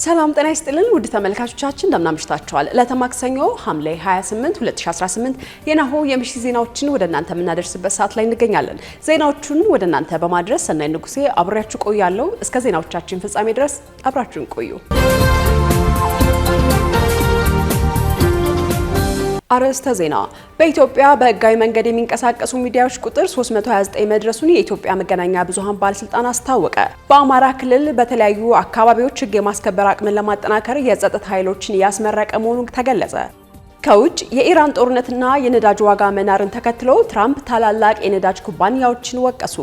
ሰላም ጤና ይስጥልን ውድ ተመልካቾቻችን እንደምን አምሽታችኋል። ለተማክሰኞ ሐምሌ 28 2018 የናሁ የምሽት ዜናዎችን ወደ እናንተ የምናደርስበት ሰዓት ላይ እንገኛለን። ዜናዎቹን ወደ እናንተ በማድረስ ሰናይ ንጉሴ አብሬያችሁ ቆያለሁ። እስከ ዜናዎቻችን ፍጻሜ ድረስ አብራችሁን ቆዩ። አርዕስተ ዜና። በኢትዮጵያ በህጋዊ መንገድ የሚንቀሳቀሱ ሚዲያዎች ቁጥር 329 መድረሱን የኢትዮጵያ መገናኛ ብዙሃን ባለስልጣን አስታወቀ። በአማራ ክልል በተለያዩ አካባቢዎች ህግ የማስከበር አቅምን ለማጠናከር የጸጥታ ኃይሎችን ያስመረቀ መሆኑ ተገለጸ። ከውጭ የኢራን ጦርነትና የነዳጅ ዋጋ መናርን ተከትሎ ትራምፕ ታላላቅ የነዳጅ ኩባንያዎችን ወቀሱ።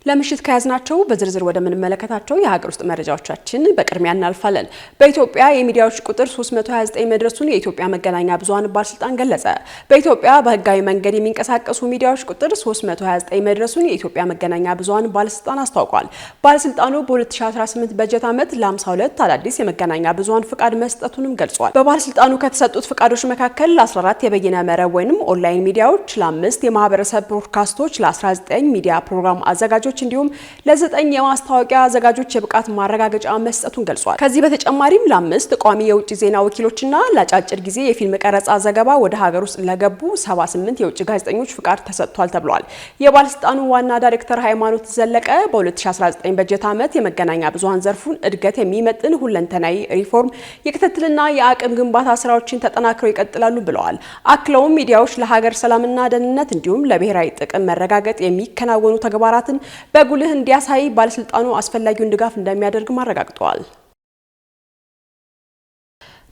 ለምሽት ከያዝናቸው በዝርዝር ወደ ምንመለከታቸው የሀገር ውስጥ መረጃዎቻችን በቅድሚያ እናልፋለን። በኢትዮጵያ የሚዲያዎች ቁጥር 329 መድረሱን የኢትዮጵያ መገናኛ ብዙሃን ባለስልጣን ገለጸ። በኢትዮጵያ በህጋዊ መንገድ የሚንቀሳቀሱ ሚዲያዎች ቁጥር 329 መድረሱን የኢትዮጵያ መገናኛ ብዙሃን ባለስልጣን አስታውቋል። ባለስልጣኑ በ2018 በጀት ዓመት ለ52 አዳዲስ የመገናኛ ብዙሃን ፍቃድ መስጠቱንም ገልጿል። በባለስልጣኑ ከተሰጡት ፍቃዶች መካከል ለ14 የበይነ መረብ ወይም ኦንላይን ሚዲያዎች፣ ለ5 የማህበረሰብ ብሮድካስቶች፣ ለ19 ሚዲያ ፕሮግራም አዘጋጆች እንዲሁም ለ9 የማስታወቂያ አዘጋጆች የብቃት ማረጋገጫ መስጠቱን ገልጿል። ከዚህ በተጨማሪም ለ5 ቋሚ የውጭ ዜና ወኪሎችና ለአጫጭር ጊዜ የፊልም ቀረጻ ዘገባ ወደ ሀገር ውስጥ ለገቡ 78 የውጭ ጋዜጠኞች ፍቃድ ተሰጥቷል ተብሏል። የባለስልጣኑ ዋና ዳይሬክተር ሃይማኖት ዘለቀ በ2019 በጀት ዓመት የመገናኛ ብዙሃን ዘርፉን እድገት የሚመጥን ሁለንተናዊ ሪፎርም የክትትልና የአቅም ግንባታ ስራዎችን ተጠናክረው ይቀጥላሉ ብለዋል። አክለውም ሚዲያዎች ለሀገር ሰላምና ደህንነት እንዲሁም ለብሔራዊ ጥቅም መረጋገጥ የሚከናወኑ ተግባራትን በጉልህ እንዲያሳይ ባለስልጣኑ አስፈላጊውን ድጋፍ እንደሚያደርግ አረጋግጠዋል።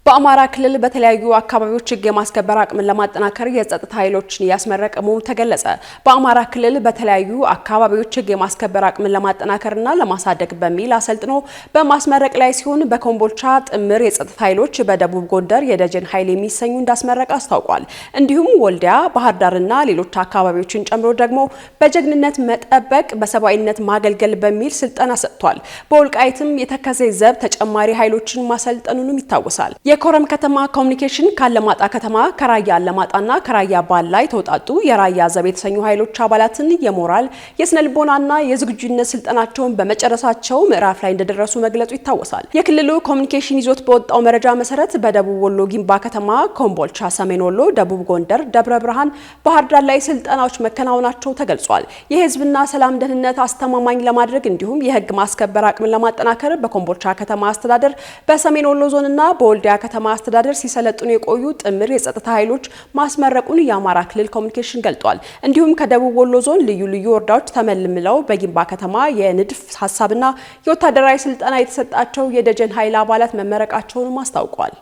በአማራ ክልል በተለያዩ አካባቢዎች ህግ የማስከበር አቅምን ለማጠናከር የጸጥታ ኃይሎችን ያስመረቀ መሆኑ ተገለጸ። በአማራ ክልል በተለያዩ አካባቢዎች ህግ የማስከበር አቅምን ለማጠናከርና ለማሳደግ በሚል አሰልጥኖ በማስመረቅ ላይ ሲሆን በኮምቦልቻ ጥምር የጸጥታ ኃይሎች፣ በደቡብ ጎንደር የደጀን ኃይል የሚሰኙ እንዳስመረቀ አስታውቋል። እንዲሁም ወልዲያ፣ ባህር ዳርና ሌሎች አካባቢዎችን ጨምሮ ደግሞ በጀግንነት መጠበቅ፣ በሰብአዊነት ማገልገል በሚል ስልጠና ሰጥቷል። በወልቃይትም የተከዜ ዘብ ተጨማሪ ኃይሎችን ማሰልጠኑንም ይታወሳል። የኮረም ከተማ ኮሙኒኬሽን ካለማጣ ከተማ፣ ከራያ አለማጣና ከራያ ባላይ ተውጣጡ የራያ ዘብ የተሰኙ ኃይሎች አባላትን የሞራል የስነልቦናና የዝግጁነት ስልጠናቸውን በመጨረሳቸው ምዕራፍ ላይ እንደደረሱ መግለጹ ይታወሳል። የክልሉ ኮሙኒኬሽን ይዞት በወጣው መረጃ መሰረት በደቡብ ወሎ ጊምባ ከተማ፣ ኮምቦልቻ፣ ሰሜን ወሎ፣ ደቡብ ጎንደር፣ ደብረ ብርሃን፣ ባህር ዳር ላይ ስልጠናዎች መከናወናቸው ተገልጿል። የህዝብና ሰላም ደህንነት አስተማማኝ ለማድረግ እንዲሁም የህግ ማስከበር አቅምን ለማጠናከር በኮምቦልቻ ከተማ አስተዳደር፣ በሰሜን ወሎ ዞንና በወልዲያ ከተማ አስተዳደር ሲሰለጥኑ የቆዩ ጥምር የጸጥታ ኃይሎች ማስመረቁን የአማራ ክልል ኮሙኒኬሽን ገልጧል። እንዲሁም ከደቡብ ወሎ ዞን ልዩ ልዩ ወረዳዎች ተመልምለው በጊምባ ከተማ የንድፍ ሀሳብና የወታደራዊ ስልጠና የተሰጣቸው የደጀን ኃይል አባላት መመረቃቸውንም አስታውቋል።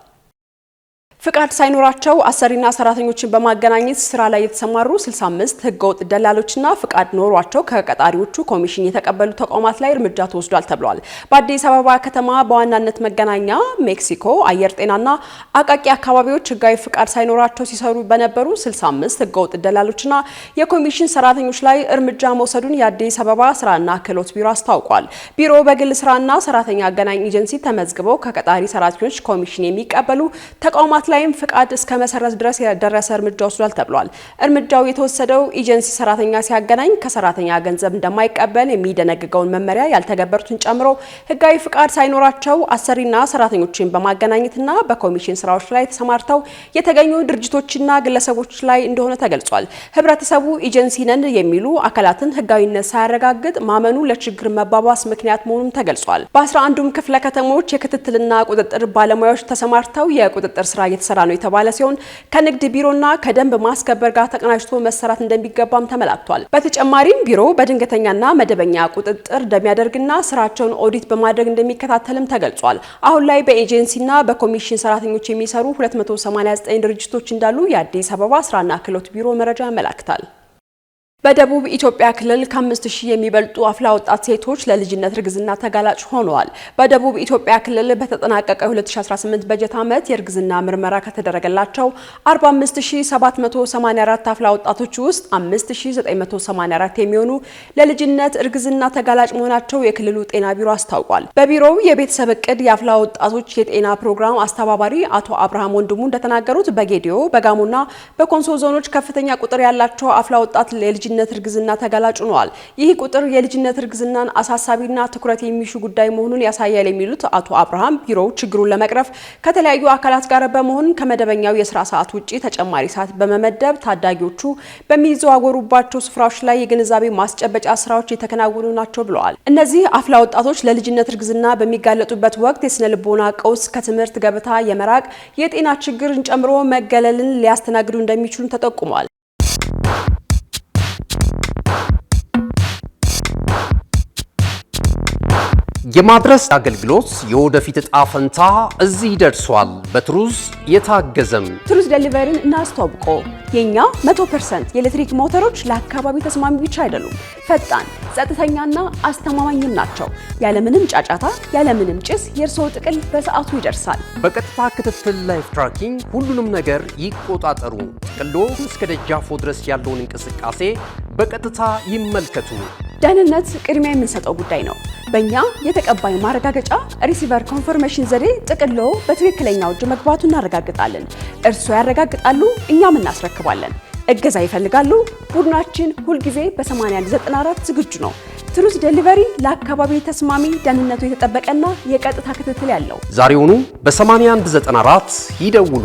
ፍቃድ ሳይኖራቸው አሰሪና ሰራተኞችን በማገናኘት ስራ ላይ የተሰማሩ 65 ህገወጥ ደላሎችና ፍቃድ ኖሯቸው ከቀጣሪዎቹ ኮሚሽን የተቀበሉ ተቋማት ላይ እርምጃ ተወስዷል ተብሏል። በአዲስ አበባ ከተማ በዋናነት መገናኛ፣ ሜክሲኮ፣ አየር ጤናና አቃቂ አካባቢዎች ህጋዊ ፍቃድ ሳይኖራቸው ሲሰሩ በነበሩ 65 ህገወጥ ደላሎችና የኮሚሽን ሰራተኞች ላይ እርምጃ መውሰዱን የአዲስ አበባ ስራና ክህሎት ቢሮ አስታውቋል። ቢሮ በግል ስራና ሰራተኛ አገናኝ ኤጀንሲ ተመዝግበው ከቀጣሪ ሰራተኞች ኮሚሽን የሚቀበሉ ተቋማት ላይም ፍቃድ እስከ መሰረዝ ድረስ የደረሰ እርምጃ ወስዷል ተብሏል። እርምጃው የተወሰደው ኤጀንሲ ሰራተኛ ሲያገናኝ ከሰራተኛ ገንዘብ እንደማይቀበል የሚደነግገውን መመሪያ ያልተገበሩትን ጨምሮ ህጋዊ ፍቃድ ሳይኖራቸው አሰሪና ሰራተኞችን በማገናኘትና በኮሚሽን ስራዎች ላይ ተሰማርተው የተገኙ ድርጅቶችና ግለሰቦች ላይ እንደሆነ ተገልጿል። ህብረተሰቡ ኤጀንሲ ነን የሚሉ አካላትን ህጋዊነት ሳያረጋግጥ ማመኑ ለችግር መባባስ ምክንያት መሆኑም ተገልጿል። በ11ዱም ክፍለ ከተሞች የክትትልና ቁጥጥር ባለሙያዎች ተሰማርተው የቁጥጥር ስራ የተሰራ ነው የተባለ ሲሆን ከንግድ ቢሮና ከደንብ ማስከበር ጋር ተቀናጅቶ መሰራት እንደሚገባም ተመላክቷል። በተጨማሪም ቢሮ በድንገተኛና መደበኛ ቁጥጥር እንደሚያደርግና ስራቸውን ኦዲት በማድረግ እንደሚከታተልም ተገልጿል። አሁን ላይ በኤጀንሲና በኮሚሽን ሰራተኞች የሚሰሩ 289 ድርጅቶች እንዳሉ የአዲስ አበባ ስራና ክህሎት ቢሮ መረጃ ያመለክታል። በደቡብ ኢትዮጵያ ክልል ከ5000 የሚበልጡ አፍላ ወጣት ሴቶች ለልጅነት እርግዝና ተጋላጭ ሆነዋል። በደቡብ ኢትዮጵያ ክልል በተጠናቀቀ 2018 በጀት ዓመት የእርግዝና ምርመራ ከተደረገላቸው 45784 አፍላ ወጣቶች ውስጥ 5984 የሚሆኑ ለልጅነት እርግዝና ተጋላጭ መሆናቸው የክልሉ ጤና ቢሮ አስታውቋል። በቢሮው የቤተሰብ እቅድ የአፍላ ወጣቶች የጤና ፕሮግራም አስተባባሪ አቶ አብርሃም ወንድሙ እንደተናገሩት በጌዲዮ፣ በጋሞና በኮንሶ ዞኖች ከፍተኛ ቁጥር ያላቸው አፍላ ወጣት ለልጅነት ለልጅነት እርግዝና ተጋላጭ ሆነዋል። ይህ ቁጥር የልጅነት እርግዝናን አሳሳቢና ትኩረት የሚሹ ጉዳይ መሆኑን ያሳያል የሚሉት አቶ አብርሃም ቢሮው ችግሩን ለመቅረፍ ከተለያዩ አካላት ጋር በመሆን ከመደበኛው የስራ ሰዓት ውጪ ተጨማሪ ሰዓት በመመደብ ታዳጊዎቹ በሚዘዋወሩባቸው ስፍራዎች ላይ የግንዛቤ ማስጨበጫ ስራዎች የተከናወኑ ናቸው ብለዋል። እነዚህ አፍላ ወጣቶች ለልጅነት እርግዝና በሚጋለጡበት ወቅት የስነ ልቦና ቀውስ፣ ከትምህርት ገበታ የመራቅ የጤና ችግርን ጨምሮ መገለልን ሊያስተናግዱ እንደሚችሉ ተጠቁሟል። የማድረስ አገልግሎት የወደፊት ዕጣ ፈንታ እዚህ ደርሷል። በትሩዝ የታገዘም ትሩዝ ዴሊቨሪን እናስተዋውቆ። የኛ 100% የኤሌክትሪክ ሞተሮች ለአካባቢ ተስማሚ ብቻ አይደሉም፣ ፈጣን፣ ጸጥተኛና አስተማማኝም ናቸው። ያለምንም ጫጫታ፣ ያለምንም ጭስ የእርስዎ ጥቅል በሰዓቱ ይደርሳል። በቀጥታ ክትትል ላይፍ ትራኪንግ ሁሉንም ነገር ይቆጣጠሩ። ጥቅሎ እስከ ደጃፎ ድረስ ያለውን እንቅስቃሴ በቀጥታ ይመልከቱ። ደህንነት ቅድሚያ የምንሰጠው ጉዳይ ነው። በእኛ የተቀባይ ማረጋገጫ ሪሲቨር ኮንፈርሜሽን ዘዴ ጥቅሎ በትክክለኛው እጅ መግባቱ እናረጋግጣለን። እርስዎ ያረጋግጣሉ፣ እኛም እናስረክባለን። እገዛ ይፈልጋሉ? ቡድናችን ሁልጊዜ በ8194 ዝግጁ ነው። ትሩዝ ዴሊቨሪ ለአካባቢ ተስማሚ፣ ደህንነቱ የተጠበቀና የቀጥታ ክትትል ያለው። ዛሬውኑ በ8194 ይደውሉ።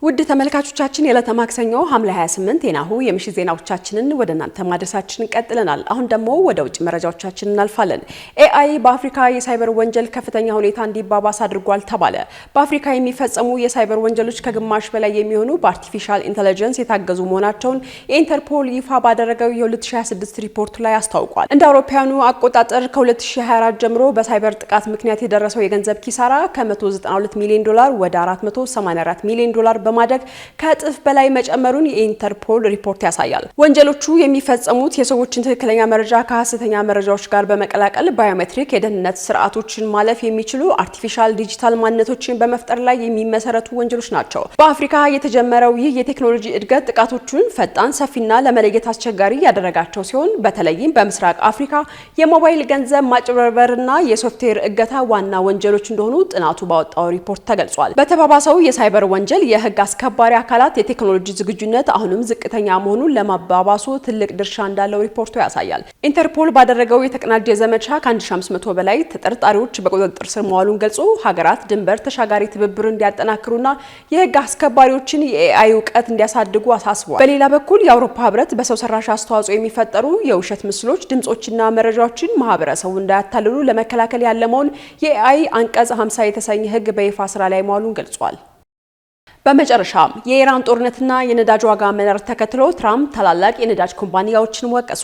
ውድ ተመልካቾቻችን የዕለተ ማክሰኞ ሐምሌ 28 የናሁ የምሽት ዜናዎቻችንን ወደ እናንተ ማድረሳችንን ቀጥለናል። አሁን ደግሞ ወደ ውጭ መረጃዎቻችን እናልፋለን። ኤአይ በአፍሪካ የሳይበር ወንጀል ከፍተኛ ሁኔታ እንዲባባስ አድርጓል ተባለ። በአፍሪካ የሚፈጸሙ የሳይበር ወንጀሎች ከግማሽ በላይ የሚሆኑ በአርቲፊሻል ኢንተለጀንስ የታገዙ መሆናቸውን የኢንተርፖል ይፋ ባደረገው የ2026 ሪፖርቱ ላይ አስታውቋል። እንደ አውሮፓውያኑ አቆጣጠር ከ2024 ጀምሮ በሳይበር ጥቃት ምክንያት የደረሰው የገንዘብ ኪሳራ ከ192 ሚሊዮን ዶላር ወደ 484 ሚሊዮን ዶላር በማደግ ከእጥፍ በላይ መጨመሩን የኢንተርፖል ሪፖርት ያሳያል። ወንጀሎቹ የሚፈጸሙት የሰዎችን ትክክለኛ መረጃ ከሐሰተኛ መረጃዎች ጋር በመቀላቀል ባዮሜትሪክ የደህንነት ስርዓቶችን ማለፍ የሚችሉ አርቲፊሻል ዲጂታል ማንነቶችን በመፍጠር ላይ የሚመሰረቱ ወንጀሎች ናቸው። በአፍሪካ የተጀመረው ይህ የቴክኖሎጂ እድገት ጥቃቶቹን ፈጣን፣ ሰፊና ለመለየት አስቸጋሪ ያደረጋቸው ሲሆን በተለይም በምስራቅ አፍሪካ የሞባይል ገንዘብ ማጭበርበርና የሶፍትዌር እገታ ዋና ወንጀሎች እንደሆኑ ጥናቱ ባወጣው ሪፖርት ተገልጿል። በተባባሰው የሳይበር ወንጀል የህግ አስከባሪ አካላት የቴክኖሎጂ ዝግጁነት አሁንም ዝቅተኛ መሆኑን ለማባባሱ ትልቅ ድርሻ እንዳለው ሪፖርቱ ያሳያል። ኢንተርፖል ባደረገው የተቀናጀ ዘመቻ ከ1500 በላይ ተጠርጣሪዎች በቁጥጥር ስር መዋሉን ገልጾ ሀገራት ድንበር ተሻጋሪ ትብብር እንዲያጠናክሩና የህግ አስከባሪዎችን የኤአይ እውቀት እንዲያሳድጉ አሳስቧል። በሌላ በኩል የአውሮፓ ህብረት በሰው ሰራሽ አስተዋጽኦ የሚፈጠሩ የውሸት ምስሎች፣ ድምጾችና መረጃዎችን ማህበረሰቡ እንዳያታልሉ ለመከላከል ያለመውን የኤአይ አንቀጽ 50 የተሰኘ ህግ በይፋ ስራ ላይ መዋሉን ገልጿል። በመጨረሻም የኢራን ጦርነትና የነዳጅ ዋጋ መናር ተከትሎ ትራምፕ ታላላቅ የነዳጅ ኩባንያዎችን ወቀሱ።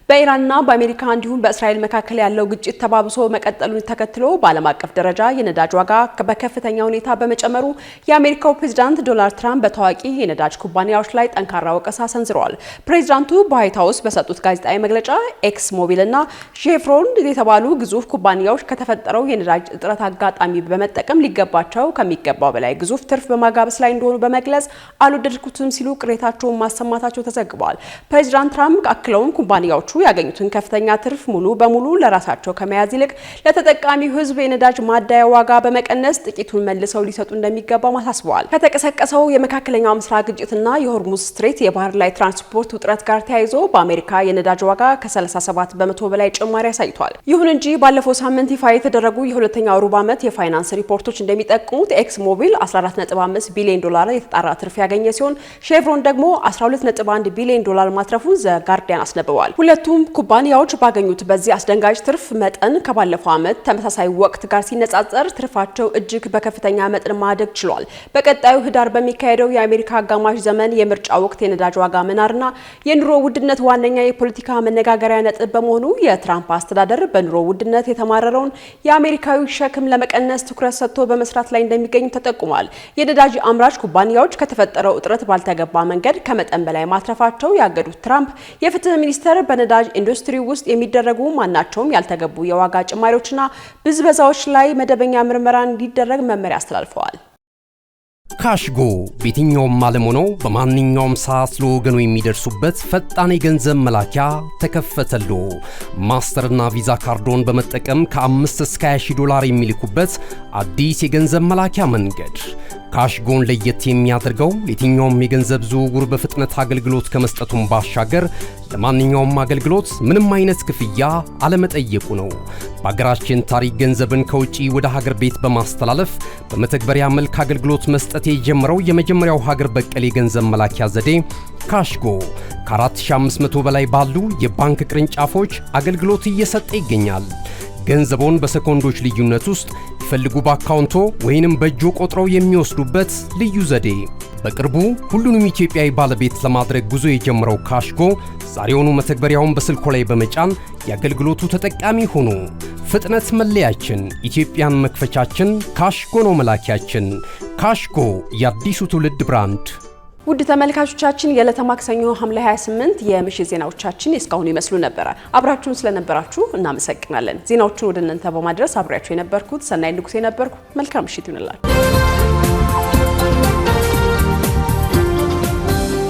በኢራንና በአሜሪካ እንዲሁም በእስራኤል መካከል ያለው ግጭት ተባብሶ መቀጠሉን ተከትሎ በዓለም አቀፍ ደረጃ የነዳጅ ዋጋ በከፍተኛ ሁኔታ በመጨመሩ የአሜሪካው ፕሬዝዳንት ዶናልድ ትራምፕ በታዋቂ የነዳጅ ኩባንያዎች ላይ ጠንካራ ወቀሳ ሰንዝረዋል። ፕሬዝዳንቱ በዋይት ሀውስ በሰጡት ጋዜጣዊ መግለጫ ኤክስ ሞቢል እና ሼቭሮን የተባሉ ግዙፍ ኩባንያዎች ከተፈጠረው የነዳጅ እጥረት አጋጣሚ በመጠቀም ሊገባቸው ከሚገባው በላይ ግዙፍ ትርፍ በማጋበስ ላይ እንደሆኑ በመግለጽ አልወደድኩትም ሲሉ ቅሬታቸውን ማሰማታቸው ተዘግቧል። ፕሬዚዳንት ትራምፕ አክለውም ኩባንያዎቹ ያገኙትን ከፍተኛ ትርፍ ሙሉ በሙሉ ለራሳቸው ከመያዝ ይልቅ ለተጠቃሚው ሕዝብ የነዳጅ ማደያ ዋጋ በመቀነስ ጥቂቱን መልሰው ሊሰጡ እንደሚገባ አሳስበዋል። ከተቀሰቀሰው የመካከለኛው ምስራቅ ግጭትና የሆርሙዝ ስትሬት የባህር ላይ ትራንስፖርት ውጥረት ጋር ተያይዞ በአሜሪካ የነዳጅ ዋጋ ከ37 በመቶ በላይ ጭማሪ አሳይቷል። ይሁን እንጂ ባለፈው ሳምንት ይፋ የተደረጉ የሁለተኛው ሩብ ዓመት የፋይናንስ ሪፖርቶች እንደሚጠቁሙት ኤክስ ሞቢል 14.5 ቢሊዮን ዶላር የተጣራ ትርፍ ያገኘ ሲሆን ሼቭሮን ደግሞ 12.1 ቢሊዮን ዶላር ማትረፉን ዘ ጋርዲያን አስነብበዋል። ሁለቱም ኩባንያዎች ባገኙት በዚህ አስደንጋጭ ትርፍ መጠን ከባለፈው ዓመት ተመሳሳይ ወቅት ጋር ሲነጻጸር ትርፋቸው እጅግ በከፍተኛ መጠን ማደግ ችሏል። በቀጣዩ ህዳር በሚካሄደው የአሜሪካ አጋማሽ ዘመን የምርጫ ወቅት የነዳጅ ዋጋ መናርና የኑሮ ውድነት ዋነኛ የፖለቲካ መነጋገሪያ ነጥብ በመሆኑ የትራምፕ አስተዳደር በኑሮ ውድነት የተማረረውን የአሜሪካዊ ሸክም ለመቀነስ ትኩረት ሰጥቶ በመስራት ላይ እንደሚገኙ ተጠቁሟል። የነዳጅ አምራች ኩባንያዎች ከተፈጠረው እጥረት ባልተገባ መንገድ ከመጠን በላይ ማትረፋቸው ያገዱት ትራምፕ የፍትህ ሚኒስቴር በነዳጅ ኢንዱስትሪ ውስጥ የሚደረጉ ማናቸውም ያልተገቡ የዋጋ ጭማሪዎችና ብዝበዛዎች ላይ መደበኛ ምርመራ እንዲደረግ መመሪያ አስተላልፈዋል። ካሽጎ በየትኛውም ዓለም ሆነው በማንኛውም ሰዓት ለወገኑ የሚደርሱበት ፈጣን የገንዘብ መላኪያ ተከፈተሎ። ማስተርና ቪዛ ካርዶን በመጠቀም ከ5 እስከ $20,000 የሚልኩበት አዲስ የገንዘብ መላኪያ መንገድ። ካሽጎን ለየት የሚያደርገው የትኛውም የገንዘብ ዝውውር በፍጥነት አገልግሎት ከመስጠቱም ባሻገር ለማንኛውም አገልግሎት ምንም አይነት ክፍያ አለመጠየቁ ነው። በሀገራችን ታሪክ ገንዘብን ከውጪ ወደ ሀገር ቤት በማስተላለፍ በመተግበሪያ መልክ አገልግሎት መስጠት የጀመረው የመጀመሪያው ሀገር በቀል የገንዘብ መላኪያ ዘዴ ካሽጎ ከ4500 በላይ ባሉ የባንክ ቅርንጫፎች አገልግሎት እየሰጠ ይገኛል። ገንዘቦን በሰኮንዶች ልዩነት ውስጥ ይፈልጉ በአካውንቶ ወይንም በእጆ ቆጥረው የሚወስዱበት ልዩ ዘዴ። በቅርቡ ሁሉንም ኢትዮጵያዊ ባለቤት ለማድረግ ጉዞ የጀመረው ካሽጎ ዛሬውኑ መተግበሪያውን በስልኮ ላይ በመጫን የአገልግሎቱ ተጠቃሚ ሆኑ። ፍጥነት መለያችን፣ ኢትዮጵያን መክፈቻችን፣ ካሽጎ ነው መላኪያችን። ካሽጎ የአዲሱ ትውልድ ብራንድ። ውድ ተመልካቾቻችን የዕለተ ማክሰኞ ሐምሌ 28 የምሽት ዜናዎቻችን እስካሁን ይመስሉ ነበር። አብራችሁን ስለነበራችሁ እናመሰግናለን። ዜናዎቹን ወደ እናንተ በማድረስ አብሬያችሁ የነበርኩት ሰናይ ንጉሴ ነበርኩ። መልካም ምሽት ይሁንላችሁ።